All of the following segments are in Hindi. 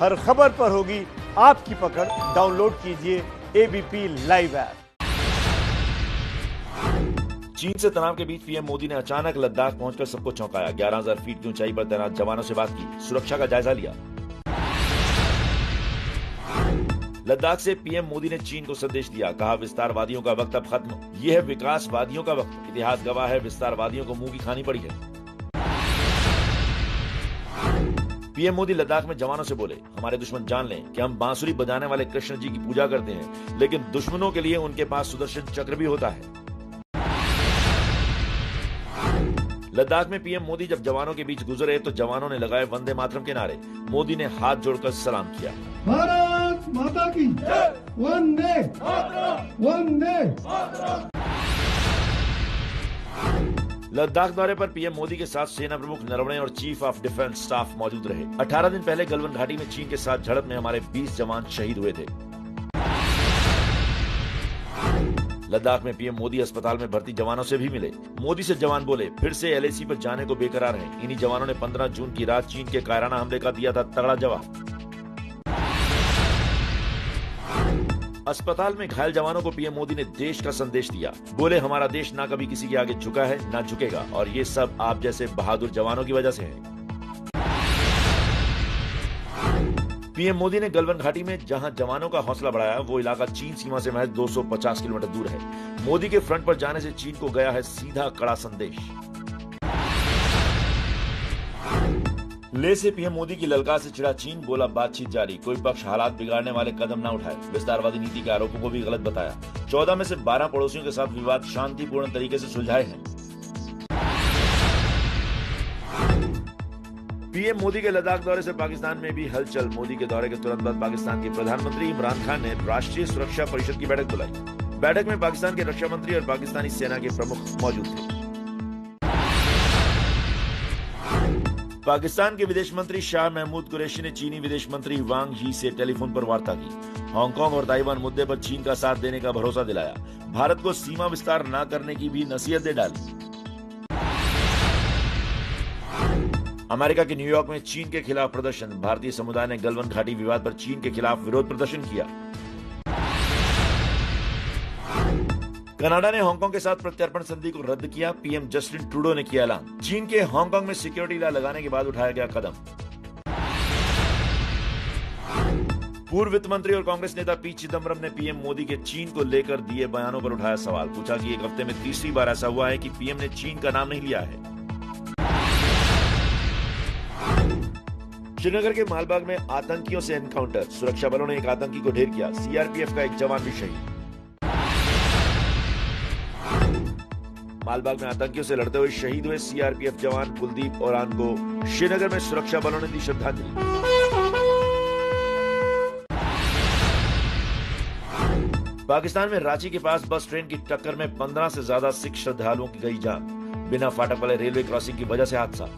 हर खबर पर होगी आपकी पकड़। डाउनलोड कीजिए एबीपी लाइव ऐप। चीन से तनाव के बीच पीएम मोदी ने अचानक लद्दाख पहुंचकर सबको चौंकाया। 11,000 फीट की ऊंचाई पर तैनात जवानों से बात की, सुरक्षा का जायजा लिया। लद्दाख से पीएम मोदी ने चीन को संदेश दिया, कहा विस्तारवादियों का वक्त अब खत्म, यह है विकासवादियों का वक्त। इतिहास गवाह है, विस्तारवादियों को मुंह की खानी पड़ी है। पीएम मोदी लद्दाख में जवानों से बोले, हमारे दुश्मन जान लें कि हम बांसुरी बजाने वाले कृष्ण जी की पूजा करते हैं, लेकिन दुश्मनों के लिए उनके पास सुदर्शन चक्र भी होता है। लद्दाख में पीएम मोदी जब जवानों के बीच गुजरे तो जवानों ने लगाए वंदे मातरम के नारे। मोदी ने हाथ जोड़कर सलाम किया। भारत माता की वंदे वंदे। लद्दाख दौरे पर पीएम मोदी के साथ सेना प्रमुख नरवणे और चीफ ऑफ डिफेंस स्टाफ मौजूद रहे। 18 दिन पहले गलवान घाटी में चीन के साथ झड़प में हमारे 20 जवान शहीद हुए थे। लद्दाख में पीएम मोदी अस्पताल में भर्ती जवानों से भी मिले। मोदी से जवान बोले, फिर से एलएसी पर जाने को बेकरार हैं। इन्हीं जवानों ने 15 जून की रात चीन के कायराना हमले का दिया था तगड़ा जवाब। अस्पताल में घायल जवानों को पीएम मोदी ने देश का संदेश दिया। बोले, हमारा देश ना कभी किसी के आगे झुका है ना झुकेगा, और ये सब आप जैसे बहादुर जवानों की वजह से है। पीएम मोदी ने गलवान घाटी में जहां जवानों का हौसला बढ़ाया, वो इलाका चीन सीमा से महज 250 किलोमीटर दूर है। मोदी के फ्रंट पर जाने से चीन को गया है सीधा कड़ा संदेश। ले से पीएम मोदी की ललकार से चिढ़ा चीन, बोला बातचीत जारी, कोई पक्ष हालात बिगाड़ने वाले कदम न उठाए। विस्तारवादी नीति के आरोपों को भी गलत बताया। 14 में से 12 पड़ोसियों के साथ विवाद शांतिपूर्ण तरीके से सुलझाए हैं। पीएम मोदी के लद्दाख दौरे से पाकिस्तान में भी हलचल। मोदी के दौरे के तुरंत बाद पाकिस्तान के प्रधानमंत्री इमरान खान ने राष्ट्रीय सुरक्षा परिषद की बैठक बुलाई। बैठक में पाकिस्तान के रक्षा मंत्री और पाकिस्तानी सेना के प्रमुख मौजूद थे। पाकिस्तान के विदेश मंत्री शाह महमूद कुरैशी ने चीनी विदेश मंत्री वांग यी से टेलीफोन पर वार्ता की। हांगकांग और ताइवान मुद्दे पर चीन का साथ देने का भरोसा दिलाया। भारत को सीमा विस्तार न करने की भी नसीहतें डाली। अमेरिका के न्यूयॉर्क में चीन के खिलाफ प्रदर्शन। भारतीय समुदाय ने गलवान घाटी विवाद पर चीन के खिलाफ विरोध प्रदर्शन किया। कनाडा ने हांगकांग के साथ प्रत्यर्पण संधि को रद्द किया। पीएम जस्टिन ट्रूडो ने किया ऐलान। चीन के हांगकांग में सिक्योरिटी लॉ लगाने के बाद उठाया गया कदम। पूर्व वित्त मंत्री और कांग्रेस नेता पी चिदम्बरम ने पीएम मोदी के चीन को लेकर दिए बयानों पर उठाया सवाल। पूछा कि एक हफ्ते में तीसरी बार ऐसा हुआ है कि पीएम ने चीन का नाम नहीं लिया है। श्रीनगर के मालबाग में आतंकियों से एनकाउंटर। सुरक्षा बलों ने एक आतंकी को ढेर किया। सीआरपीएफ का एक जवान भी शहीद। मालबाग में आतंकियों से लड़ते हुए शहीद हुए सीआरपीएफ जवान कुलदीप ओरान को श्रीनगर में सुरक्षा बलों ने दी श्रद्धांजलि। पाकिस्तान में रांची के पास बस ट्रेन की टक्कर में 15 से ज्यादा सिख श्रद्धालुओं की गई जान। बिना फाटक वाले रेलवे क्रॉसिंग की वजह से हादसा।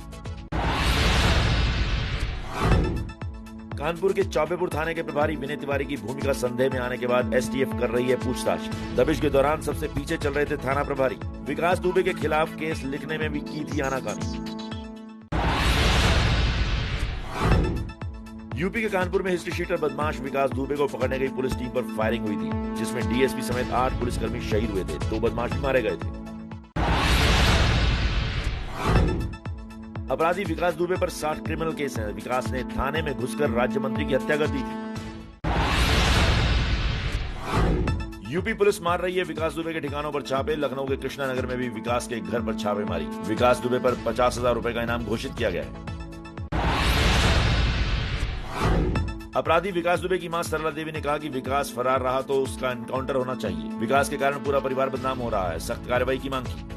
कानपुर के चौबेपुर थाने के प्रभारी विनय तिवारी की भूमिका संदेह में आने के बाद एसटीएफ कर रही है पूछताछ। दबिश के दौरान सबसे पीछे चल रहे थे थाना प्रभारी। विकास दुबे के खिलाफ केस लिखने में भी की थी आनाकानी। यूपी के कानपुर में हिस्ट्री शीटर बदमाश विकास दुबे को पकड़ने गई पुलिस टीम पर फायरिंग हुई थी, जिसमें डीएसपी समेत 8 पुलिसकर्मी शहीद हुए थे। 2 बदमाश भी मारे गए थे। अपराधी विकास दुबे पर 60 क्रिमिनल केस हैं। विकास ने थाने में घुसकर राज्य मंत्री की हत्या कर दी थी। यूपी पुलिस मार रही है विकास दुबे के ठिकानों पर छापे। लखनऊ के कृष्णा नगर में भी विकास के घर पर छापेमारी। विकास दुबे पर 50,000 रुपए का इनाम घोषित किया गया है। अपराधी विकास दुबे की मां सरला देवी ने कहा कि विकास फरार रहा तो उसका एनकाउंटर होना चाहिए। विकास के कारण पूरा परिवार बदनाम हो रहा है। सख्त कार्रवाई की मांग की।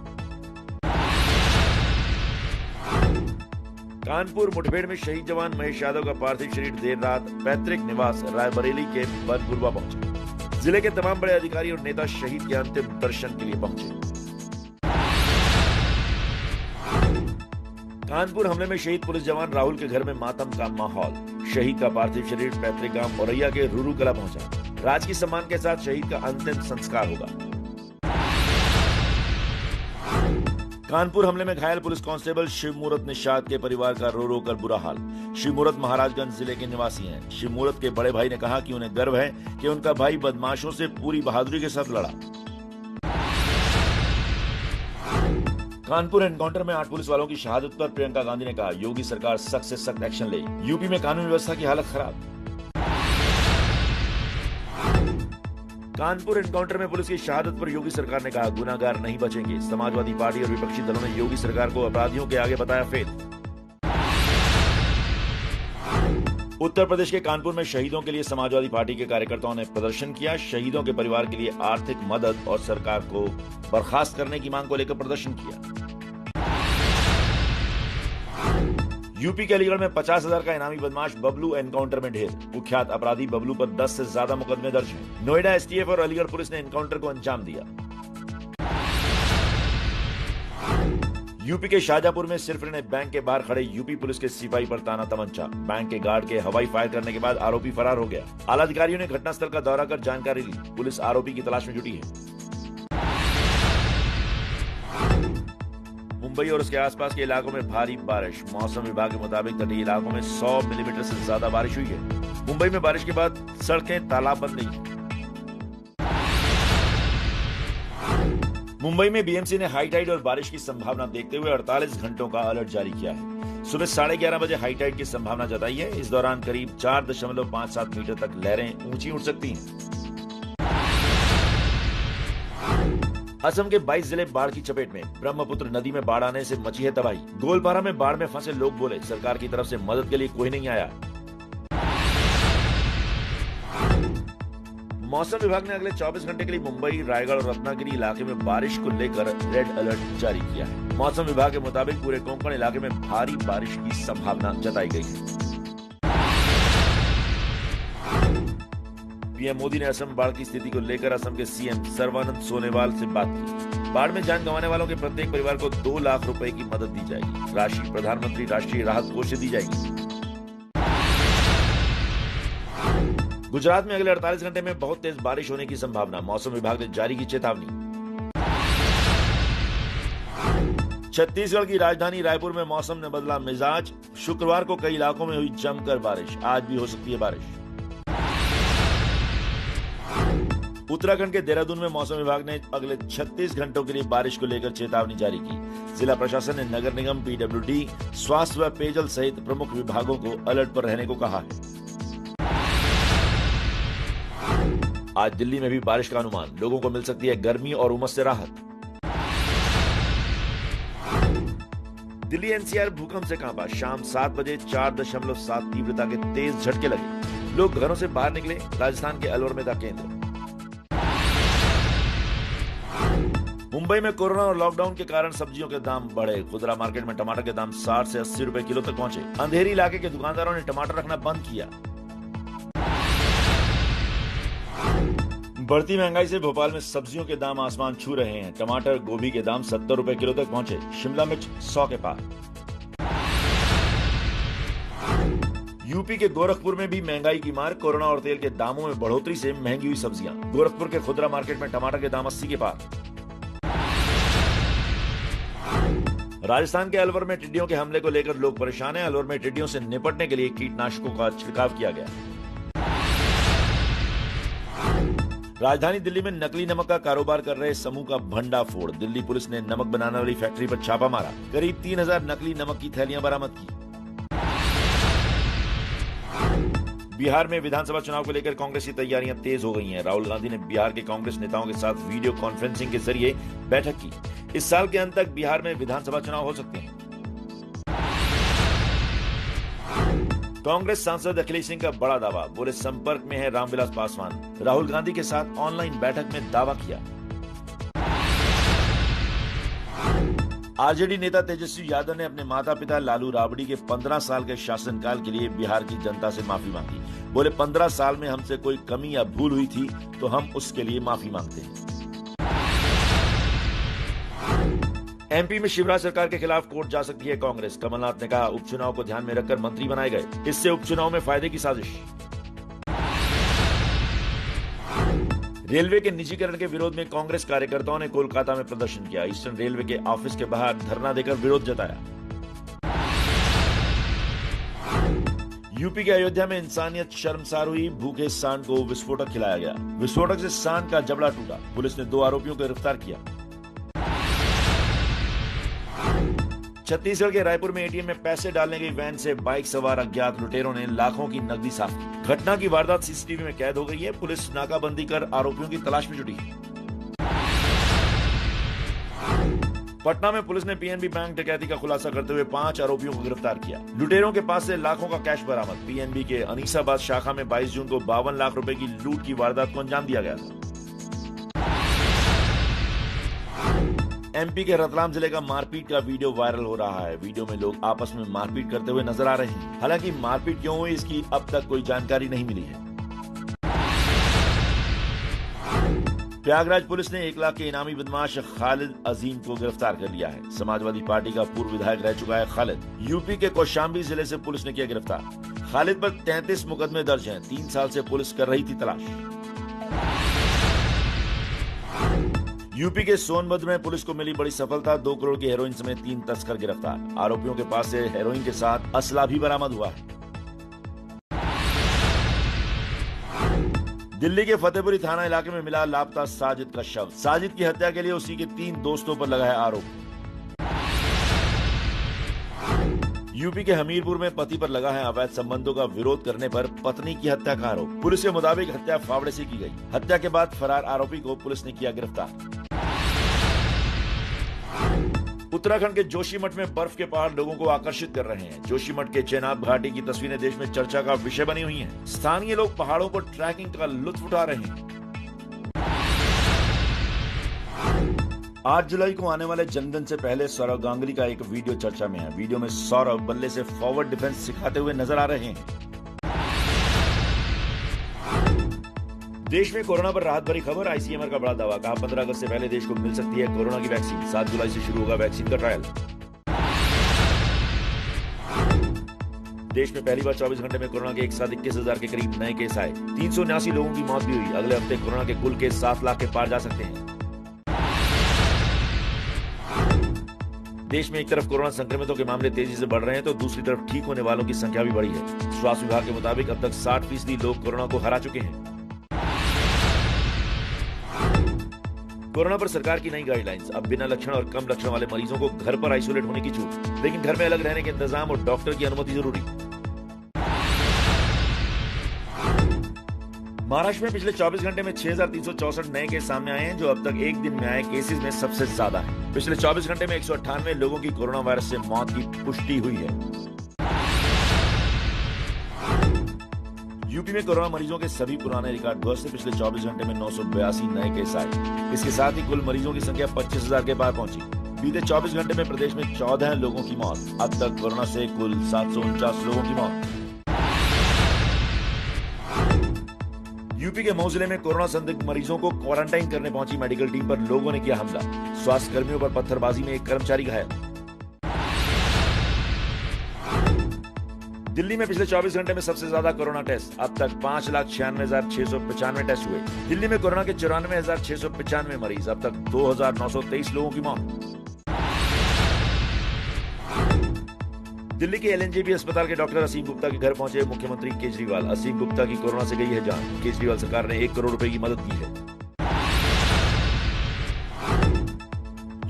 कानपुर मुठभेड़ में शहीद जवान महेश यादव का पार्थिव शरीर देर रात पैतृक निवास रायबरेली के बनपुरवा पहुंचा। जिले के तमाम बड़े अधिकारी और नेता शहीद के अंतिम दर्शन के लिए पहुंचे। कानपुर हमले में शहीद पुलिस जवान राहुल के घर में मातम का माहौल। शहीद का पार्थिव शरीर पैतृक गांव औरैया के रूरू कला पहुंचा। राजकीय सम्मान के साथ शहीद का अंतिम संस्कार होगा। कानपुर हमले में घायल पुलिस कांस्टेबल शिवमूरत निषाद के परिवार का रो रो कर बुरा हाल। शिवमूरत महाराजगंज जिले के निवासी हैं। शिवमूरत के बड़े भाई ने कहा कि उन्हें गर्व है कि उनका भाई बदमाशों से पूरी बहादुरी के साथ लड़ा। कानपुर एनकाउंटर में 8 पुलिस वालों की शहादत पर प्रियंका गांधी ने कहा, योगी सरकार सख्त से सख्त एक्शन ले। यूपी में कानून व्यवस्था की हालत खराब। कानपुर एनकाउंटर में पुलिस की शहादत पर योगी सरकार ने कहा, गुनाहगार नहीं बचेंगे। समाजवादी पार्टी और विपक्षी दलों ने योगी सरकार को अपराधियों के आगे बताया फेल। उत्तर प्रदेश के कानपुर में शहीदों के लिए समाजवादी पार्टी के कार्यकर्ताओं ने प्रदर्शन किया। शहीदों के परिवार के लिए आर्थिक मदद और सरकार को बर्खास्त करने की मांग को लेकर प्रदर्शन किया। यूपी के अलीगढ़ में 50,000 का इनामी बदमाश बबलू एनकाउंटर में ढेर। कुख्यात अपराधी बबलू पर 10 से ज्यादा मुकदमे दर्ज हैं। नोएडा एसटीएफ और अलीगढ़ पुलिस ने एनकाउंटर को अंजाम दिया। यूपी के शाहजहांपुर में सिरफिर ने बैंक के बाहर खड़े यूपी पुलिस के सिपाही पर ताना तमंचा। बैंक के गार्ड के हवाई फायर करने के बाद आरोपी फरार हो गया। आला अधिकारियों ने घटनास्थल का दौरा कर जानकारी ली। पुलिस आरोपी की तलाश में जुटी है। मुंबई और उसके आसपास के इलाकों में भारी बारिश। मौसम विभाग के मुताबिक तटीय इलाकों में 100 मिलीमीटर से ज्यादा बारिश हुई है। मुंबई में बारिश के बाद सड़कें तालाब बन गई। मुंबई में बीएमसी ने हाई टाइड और बारिश की संभावना देखते हुए 48 घंटों का अलर्ट जारी किया है। सुबह 11:30 बजे हाई टाइड की संभावना जताई है। इस दौरान करीब 4.57 मीटर तक लहरें ऊंची उठ सकती हैं। असम के 22 जिले बाढ़ की चपेट में। ब्रह्मपुत्र नदी में बाढ़ आने से मची है तबाही। गोलपारा में बाढ़ में फंसे लोग बोले, सरकार की तरफ से मदद के लिए कोई नहीं आया। मौसम विभाग ने अगले 24 घंटे के लिए मुंबई, रायगढ़ और रत्नागिरी इलाके में बारिश को लेकर रेड अलर्ट जारी किया है। मौसम विभाग के मुताबिक पूरे कोंकण इलाके में भारी बारिश की संभावना जताई गई है। पीएम मोदी ने असम बाढ़ की स्थिति को लेकर असम के सीएम सर्बानंद सोनोवाल से बात की। बाढ़ में जान गंवाने वालों के प्रत्येक परिवार को 2 लाख रुपए की मदद दी जाएगी। राशि प्रधानमंत्री राष्ट्रीय राहत कोष से दी जाएगी। गुजरात में अगले 48 घंटे में बहुत तेज बारिश होने की संभावना। मौसम विभाग ने जारी की चेतावनी। छत्तीसगढ़ की राजधानी रायपुर में मौसम ने बदला मिजाज। शुक्रवार को कई इलाकों में हुई जमकर बारिश। आज भी हो सकती है बारिश। उत्तराखंड के देहरादून में मौसम विभाग ने अगले 36 घंटों के लिए बारिश को लेकर चेतावनी जारी की। जिला प्रशासन ने नगर निगम, पीडब्ल्यूडी, स्वास्थ्य व पेयजल सहित प्रमुख विभागों को अलर्ट पर रहने को कहा है। आज दिल्ली में भी बारिश का अनुमान। लोगों को मिल सकती है गर्मी और उमस से राहत। दिल्ली एनसीआर भूकंप से कांपा। शाम 7 बजे 4.7 तीव्रता के तेज झटके लगे। लोग घरों से बाहर निकले। राजस्थान के अलवर में था केंद्र। मुंबई में कोरोना और लॉकडाउन के कारण सब्जियों के दाम बढ़े। खुदरा मार्केट में टमाटर के दाम 60 से 80 रुपए किलो तक पहुंचे। अंधेरी इलाके के दुकानदारों ने टमाटर रखना बंद किया। बढ़ती महंगाई से भोपाल में सब्जियों के दाम आसमान छू रहे हैं। टमाटर, गोभी के दाम 70 रुपए किलो तक पहुंचे। शिमला मिर्च 100 के पार। यूपी के गोरखपुर में भी महंगाई की मार। कोरोना और तेल के दामों में बढ़ोतरी से महंगी हुई सब्जियां। गोरखपुर के खुदरा मार्केट में टमाटर के दाम 80 के पार। राजस्थान के अलवर में टिड्डियों के हमले को लेकर लोग परेशान हैं। अलवर में टिड्डियों से निपटने के लिए कीटनाशकों का छिड़काव किया गया। राजधानी दिल्ली में नकली नमक का कारोबार कर रहे समूह का भंडाफोड़। दिल्ली पुलिस ने नमक बनाने वाली फैक्ट्री पर छापा मारा। करीब 3000 नकली नमक की थैलियां बरामद की। बिहार में विधानसभा चुनाव को लेकर कांग्रेस की तैयारियां तेज हो गई हैं। राहुल गांधी ने बिहार के कांग्रेस नेताओं के साथ वीडियो कॉन्फ्रेंसिंग के जरिए बैठक की। इस साल के अंत तक बिहार में विधानसभा चुनाव हो सकते हैं। कांग्रेस सांसद अखिलेश सिंह का बड़ा दावा। बोले संपर्क में है रामविलास पासवान। राहुल गांधी के साथ ऑनलाइन बैठक में दावा किया। आरजेडी नेता तेजस्वी यादव ने अपने माता पिता लालू राबड़ी के 15 साल के शासनकाल के लिए बिहार की जनता से माफी मांगी। बोले 15 साल में हमसे कोई कमी या भूल हुई थी तो हम उसके लिए माफी मांगते हैं। एमपी में शिवराज सरकार के खिलाफ कोर्ट जा सकती है कांग्रेस। कमलनाथ ने कहा उपचुनाव को ध्यान में रखकर मंत्री बनाए गए। इससे उपचुनाव में फायदे की साजिश। रेलवे के निजीकरण के विरोध में कांग्रेस कार्यकर्ताओं ने कोलकाता में प्रदर्शन किया। ईस्टर्न रेलवे के ऑफिस के बाहर धरना देकर विरोध जताया। यूपी के अयोध्या में इंसानियत शर्मसार हुई। भूखे सांड को विस्फोटक खिलाया गया। विस्फोटक से सांड का जबड़ा टूटा। पुलिस ने 2 आरोपियों को गिरफ्तार किया। छत्तीसगढ़ के रायपुर में एटीएम में पैसे डालने गई वैन से बाइक सवार अज्ञात लुटेरों ने लाखों की नकदी साफ की। घटना की वारदात सीसीटीवी में कैद हो गई है। पुलिस नाकाबंदी कर आरोपियों की तलाश में जुटी है। पटना में पुलिस ने पीएनबी बैंक डकैती का खुलासा करते हुए 5 आरोपियों को गिरफ्तार किया। लुटेरों के पास से लाखों का कैश बरामद। पीएनबी के अनीसाबाद शाखा में 22 जून को 52 लाख रुपए की लूट की वारदात को अंजाम दिया गया था। एमपी के रतलाम जिले का मारपीट का वीडियो वायरल हो रहा है। वीडियो में लोग आपस में मारपीट करते हुए नजर आ रहे हैं। हालांकि मारपीट क्यों हुई इसकी अब तक कोई जानकारी नहीं मिली है। प्रयागराज पुलिस ने 1 लाख के इनामी बदमाश खालिद अजीम को गिरफ्तार कर लिया है। समाजवादी पार्टी का पूर्व विधायक रह चुका है खालिद। यूपी के कौशाम्बी जिले से पुलिस ने किया गिरफ्तार। खालिद पर 33 मुकदमे दर्ज हैं। 3 साल से पुलिस कर रही थी तलाश। यूपी के सोनभद्र में पुलिस को मिली बड़ी सफलता। 2 करोड़ की हेरोइन समेत 3 तस्कर गिरफ्तार। आरोपियों के पास से हेरोइन के साथ असला भी बरामद हुआ है। दिल्ली के फतेहपुरी थाना इलाके में मिला लापता साजिद का शव। साजिद की हत्या के लिए उसी के 3 दोस्तों पर लगा है आरोप। यूपी के हमीरपुर में पति पर लगा है अवैध संबंधों का विरोध करने पर पत्नी की हत्या का आरोप। पुलिस के मुताबिक हत्या फावड़े से की गई। हत्या के बाद फरार आरोपी को पुलिस ने किया गिरफ्तार। उत्तराखंड के जोशीमठ में बर्फ के पहाड़ लोगों को आकर्षित कर रहे हैं। जोशीमठ के चेनाब घाटी की तस्वीरें देश में चर्चा का विषय बनी हुई हैं। स्थानीय लोग पहाड़ों पर ट्रैकिंग का लुत्फ उठा रहे हैं। 8 जुलाई को आने वाले जन्मदिन से पहले सौरव गांगुली का एक वीडियो चर्चा में है। वीडियो में सौरव बल्ले से फॉरवर्ड डिफेंस सिखाते हुए नजर आ रहे हैं। देश में कोरोना पर राहत भरी खबर। आईसीएमआर का बड़ा दावा। कहा 15 अगस्त से पहले देश को मिल सकती है कोरोना की वैक्सीन। 7 जुलाई से शुरू होगा वैक्सीन का ट्रायल। देश में पहली बार 24 घंटे में कोरोना के एक साथ 21,000 के करीब नए केस आए। 379 लोगों की मौत भी हुई। अगले हफ्ते कोरोना के कुल केस 7 लाख के पार जा सकते हैं। देश में एक तरफ कोरोना संक्रमितों के मामले तेजी से बढ़ रहे हैं तो दूसरी तरफ ठीक होने वालों की संख्या भी बढ़ी है। स्वास्थ्य विभाग के मुताबिक अब तक 60% लोग कोरोना को हरा चुके हैं। कोरोना पर सरकार की नई गाइडलाइंस। अब बिना लक्षण और कम लक्षण वाले मरीजों को घर पर आइसोलेट होने की छूट, लेकिन घर में अलग रहने के इंतजाम और डॉक्टर की अनुमति जरूरी। महाराष्ट्र में पिछले 24 घंटे में 6,364 नए केस सामने आए हैं, जो अब तक एक दिन में आए केसेस में सबसे ज्यादा है। पिछले 24 घंटे में 198 लोगों की कोरोना वायरस से मौत की पुष्टि हुई है। यूपी में कोरोना मरीजों के सभी पुराने रिकॉर्ड ध्वस्त। पिछले 24 घंटे में 982 नए केस आए। इसके साथ ही कुल मरीजों की संख्या 25,000 के पार पहुंची। बीते 24 घंटे में प्रदेश में 14 लोगों की मौत। अब तक कोरोना से कुल 749 लोगों की मौत। यूपी के मऊ जिले में कोरोना संदिग्ध मरीजों को क्वारंटाइन करने पहुंची मेडिकल टीम पर लोगों ने किया हमला। स्वास्थ्य कर्मियों पर पत्थरबाजी में एक कर्मचारी घायल। दिल्ली में पिछले 24 घंटे में सबसे ज्यादा कोरोना टेस्ट। अब तक 5,96,695 टेस्ट हुए। दिल्ली में कोरोना के 94,695 मरीज। अब तक 2,923 लोगों की मौत। दिल्ली के एलएनजेबी अस्पताल के डॉक्टर असीम गुप्ता के घर पहुंचे मुख्यमंत्री केजरीवाल। असीम गुप्ता की कोरोना से गई है जान। केजरीवाल सरकार ने 1 करोड़ रुपए की मदद की है।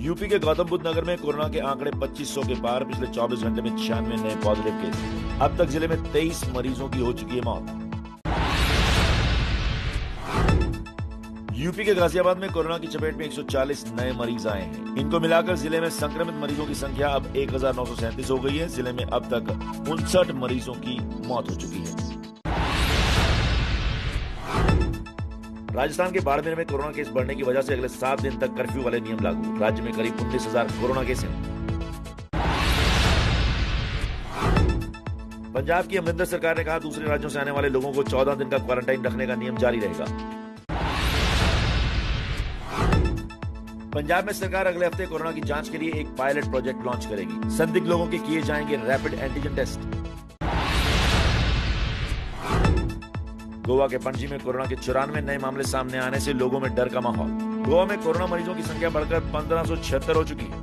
यूपी के गौतम बुद्ध नगर में कोरोना के आंकड़े 2500 के पार। पिछले 24 घंटे में 96 नए पॉजिटिव केस। अब तक जिले में 23 मरीजों की हो चुकी है मौत। यूपी के गाजियाबाद में कोरोना की चपेट में 140 नए मरीज आए हैं। इनको मिलाकर जिले में संक्रमित मरीजों की संख्या अब 1,937 हो गई है। जिले में अब तक 59 मरीजों की मौत हो चुकी है। राजस्थान के बाड़मेर में कोरोना केस बढ़ने की वजह से अगले 7 दिन तक कर्फ्यू वाले नियम लागू। राज्य में करीब 19,000 कोरोना केस हैं। पंजाब की अमरिंदर सरकार ने कहा दूसरे राज्यों से आने वाले लोगों को 14 दिन का क्वारंटाइन रखने का नियम जारी रहेगा। पंजाब में सरकार अगले हफ्ते कोरोना की जांच के लिए एक पायलट प्रोजेक्ट लॉन्च करेगी। संदिग्ध लोगों के किए जाएंगे रैपिड एंटीजन टेस्ट। गोवा के पणजी में कोरोना के 94 नए मामले सामने आने से लोगों में डर का माहौल। गोवा में कोरोना मरीजों की संख्या बढ़कर 1576 हो चुकी है।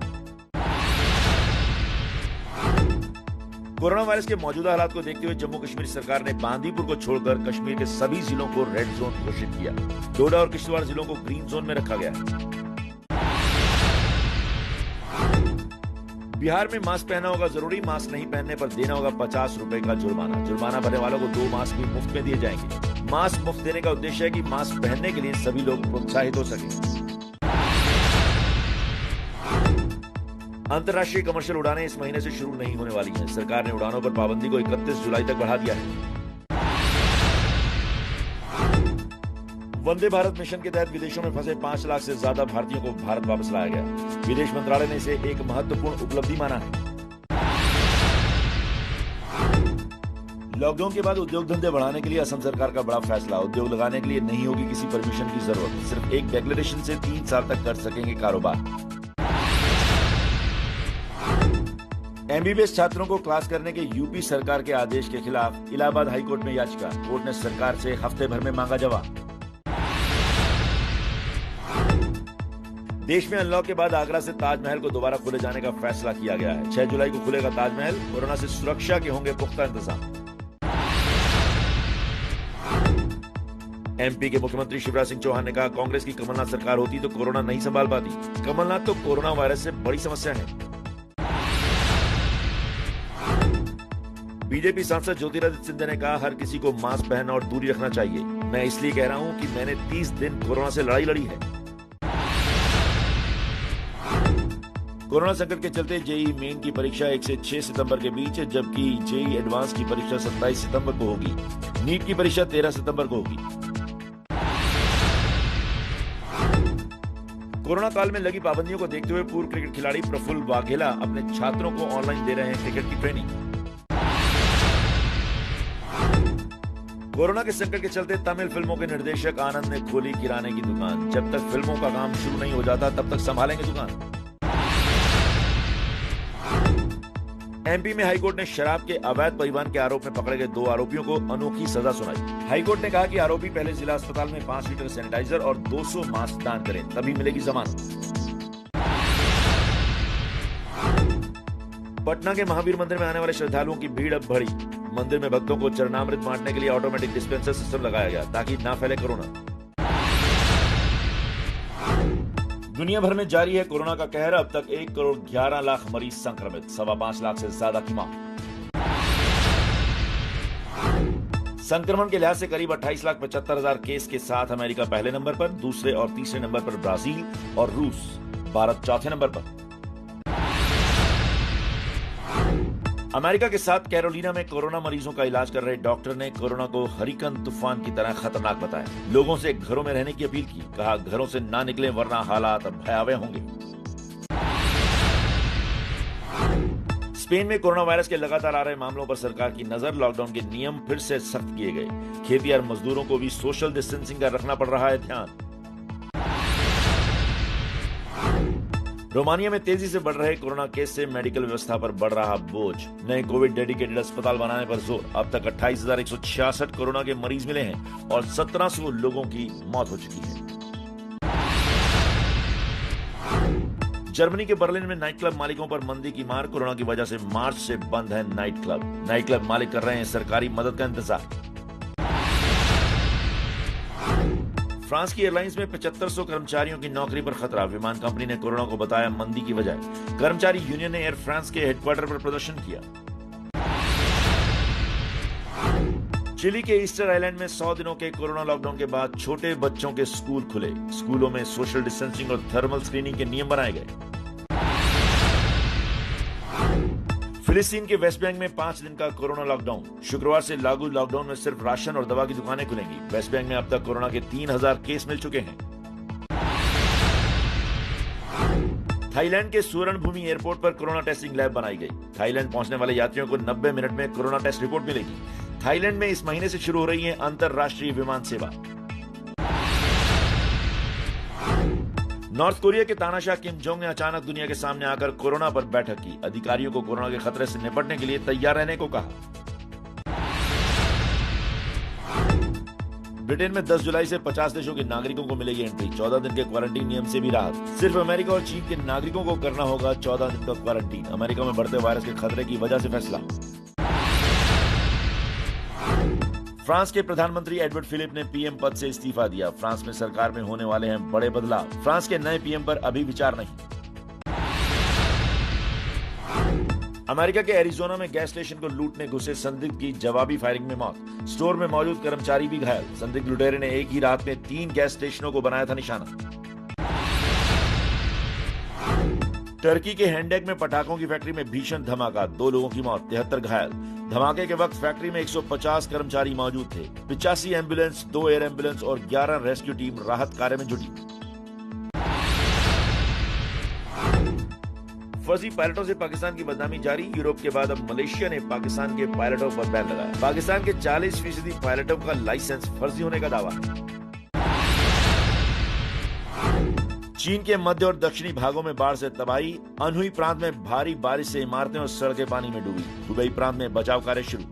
कोरोना वायरस के मौजूदा हालात को देखते हुए जम्मू कश्मीर सरकार ने बांदीपुर को छोड़कर कश्मीर के सभी जिलों को रेड जोन घोषित किया। डोडा और किश्तवाड़ जिलों को ग्रीन जोन में रखा गया है। बिहार में मास्क पहनना होगा जरूरी, मास्क नहीं पहनने पर देना होगा 50 रुपए का जुर्माना। जुर्माना भरने वालों को 2 मास्क भी मुफ्त में दिए जाएंगे। मास्क मुफ्त देने का उद्देश्य है कि मास्क पहनने के लिए सभी लोग प्रोत्साहित हो सकें। अंतर्राष्ट्रीय कमर्शियल उड़ानें इस महीने से शुरू नहीं होने वाली हैं। सरकार ने उड़ानों पर पाबंदी को 31 जुलाई तक बढ़ा दिया है। वंदे भारत मिशन के तहत विदेशों में फंसे 5 लाख से ज्यादा भारतीयों को भारत वापस लाया गया। विदेश मंत्रालय ने इसे एक महत्वपूर्ण उपलब्धि माना है। लॉकडाउन के बाद उद्योग धंधे बढ़ाने के लिए असम सरकार का बड़ा फैसला। उद्योग लगाने के लिए नहीं होगी किसी परमिशन की जरूरत। सिर्फ एक डिक्लेरेशन से 3 साल तक कर सकेंगे कारोबार। एमबीबीएस छात्रों को क्लास करने के यूपी सरकार के आदेश के खिलाफ इलाहाबाद हाईकोर्ट में याचिका। कोर्ट ने सरकार से हफ्ते भर में मांगा जवाब। देश में अनलॉक के बाद आगरा से ताजमहल को दोबारा खोले जाने का फैसला किया गया है। 6 जुलाई को खुलेगा ताजमहल। कोरोना से सुरक्षा के होंगे पुख्ता इंतजाम। एमपी के मुख्यमंत्री शिवराज सिंह चौहान ने कहा, कांग्रेस की कमलनाथ सरकार होती तो कोरोना नहीं संभाल पाती। कमलनाथ तो कोरोना वायरस से बड़ी समस्या है। बीजेपी सांसद ज्योतिरादित्य सिंधिया ने कहा, हर किसी को मास्क पहनना और दूरी रखना चाहिए। मैं इसलिए कह रहा हूं कि मैंने 30 दिन कोरोना से लड़ाई लड़ी है। कोरोना संकट के चलते जेईई मेन की परीक्षा 1 से 6 सितंबर के बीच है, जबकि जेईई एडवांस की परीक्षा 27 सितंबर को होगी। नीट की परीक्षा 13 सितंबर को होगी। कोरोना काल में लगी पाबंदियों को देखते हुए पूर्व क्रिकेट खिलाड़ी प्रफुल्ल वाघेला अपने छात्रों को ऑनलाइन दे रहे हैं क्रिकेट की ट्रेनिंग। कोरोना के संकट के चलते तमिल फिल्मों के निर्देशक आनंद ने खोली किराने की दुकान। जब तक फिल्मों का काम शुरू नहीं हो जाता तब तक संभालेंगे दुकान। एमपी में हाईकोर्ट ने शराब के अवैध परिवहन के आरोप में पकड़े गए 2 आरोपियों को अनोखी सजा सुनाई। हाईकोर्ट ने कहा कि आरोपी पहले जिला अस्पताल में 5 लीटर सैनिटाइजर और 200 मास्क दान करें, तभी मिलेगी जमानत। पटना के महावीर मंदिर में आने वाले श्रद्धालुओं की भीड़ अब बढ़ी। मंदिर में भक्तों को चरणामृत बांटने के लिए ऑटोमेटिक डिस्पेंसर सिस्टम लगाया गया ताकि ना फैले कोरोना। दुनिया भर में जारी है कोरोना का कहर। अब तक 1 करोड़ 11 लाख मरीज संक्रमित, 5.25 लाख से ज्यादा की मौत। संक्रमण के लिहाज से करीब 28,75,000 केस के साथ अमेरिका पहले नंबर पर, दूसरे और तीसरे नंबर पर ब्राजील और रूस, भारत चौथे नंबर पर। अमेरिका के साथ कैरोलिना में कोरोना मरीजों का इलाज कर रहे डॉक्टर ने कोरोना को हरिकन तूफान की तरह खतरनाक बताया। लोगों से घरों में रहने की अपील की। कहा, घरों से ना निकलें वरना हालात भयावह होंगे। स्पेन में कोरोना वायरस के लगातार आ रहे मामलों पर सरकार की नजर। लॉकडाउन के नियम फिर से सख्त किए गए। खेती और मजदूरों को भी सोशल डिस्टेंसिंग का रखना पड़ रहा है ध्यान। रोमानिया में तेजी से बढ़ रहे कोरोना केस से मेडिकल व्यवस्था पर बढ़ रहा बोझ। नए कोविड डेडिकेटेड अस्पताल बनाने पर जोर। अब तक 28,166 कोरोना के मरीज मिले हैं और 1700 लोगों की मौत हो चुकी है। जर्मनी के बर्लिन में नाइट क्लब मालिकों पर मंदी की मार। कोरोना की वजह से मार्च से बंद है नाइट क्लब। नाइट क्लब मालिक कर रहे हैं सरकारी मदद का इंतजार। फ्रांस की एयरलाइंस में 7500 कर्मचारियों की नौकरी पर खतरा। विमान कंपनी ने कोरोना को बताया मंदी की वजह। कर्मचारी यूनियन ने एयर फ्रांस के हेडक्वार्टर पर प्रदर्शन किया। चिली के ईस्टर आइलैंड में 100 दिनों के कोरोना लॉकडाउन के बाद छोटे बच्चों के स्कूल खुले। स्कूलों में सोशल डिस्टेंसिंग और थर्मल स्क्रीनिंग के नियम बनाए गए। फिलिस्तीन के वेस्ट बैंक में 5 दिन का कोरोना लॉकडाउन। शुक्रवार से लागू लॉकडाउन में सिर्फ राशन और दवा की दुकानें खुलेंगी। वेस्ट बैंक में अब तक कोरोना के 3000 केस मिल चुके हैं। थाईलैंड के सुवर्णभूमि एयरपोर्ट पर कोरोना टेस्टिंग लैब बनाई गई। थाईलैंड पहुंचने वाले यात्रियों को 90 मिनट में कोरोना टेस्ट रिपोर्ट मिलेगी। थाईलैंड में इस महीने से शुरू हो रही है अंतरराष्ट्रीय विमान सेवा। नॉर्थ कोरिया के तानाशाह किम जोंग ने अचानक दुनिया के सामने आकर कोरोना पर बैठक की। अधिकारियों को कोरोना के खतरे से निपटने के लिए तैयार रहने को कहा। ब्रिटेन में 10 जुलाई से 50 देशों के नागरिकों को मिलेगी एंट्री। 14 दिन के क्वारंटीन नियम से भी राहत। सिर्फ अमेरिका और चीन के नागरिकों को करना होगा 14 दिन का क्वारंटीन। अमेरिका में बढ़ते वायरस के खतरे की वजह से फैसला। फ्रांस के प्रधानमंत्री एडवर्ड फिलिप ने पीएम पद से इस्तीफा दिया। फ्रांस में सरकार में होने वाले हैं बड़े बदलाव। फ्रांस के नए पीएम पर अभी विचार नहीं। अमेरिका के एरिजोना में गैस स्टेशन को लूटने घुसे संदिग्ध की जवाबी फायरिंग में मौत। स्टोर में मौजूद कर्मचारी भी घायल। संदिग्ध लुटेरे ने एक ही रात में 3 गैस स्टेशनों को बनाया था निशाना। टर्की के हैंडेक में पटाखों की फैक्ट्री में भीषण धमाका, 2 लोगों की मौत, 73 घायल। धमाके के वक्त फैक्ट्री में 150 कर्मचारी मौजूद थे। 85 एम्बुलेंस, 2 एयर एम्बुलेंस और 11 रेस्क्यू टीम राहत कार्य में जुटी। फर्जी पायलटों से पाकिस्तान की बदनामी जारी। यूरोप के बाद अब मलेशिया ने पाकिस्तान के पायलटों पर बैन लगाया। पाकिस्तान के 40% पायलटों का लाइसेंस फर्जी होने का दावा। चीन के मध्य और दक्षिणी भागों में बाढ़ से तबाही। अनहुई प्रांत में भारी बारिश से इमारतें और सड़कें पानी में डूबी। हुबेई प्रांत में बचाव कार्य शुरू।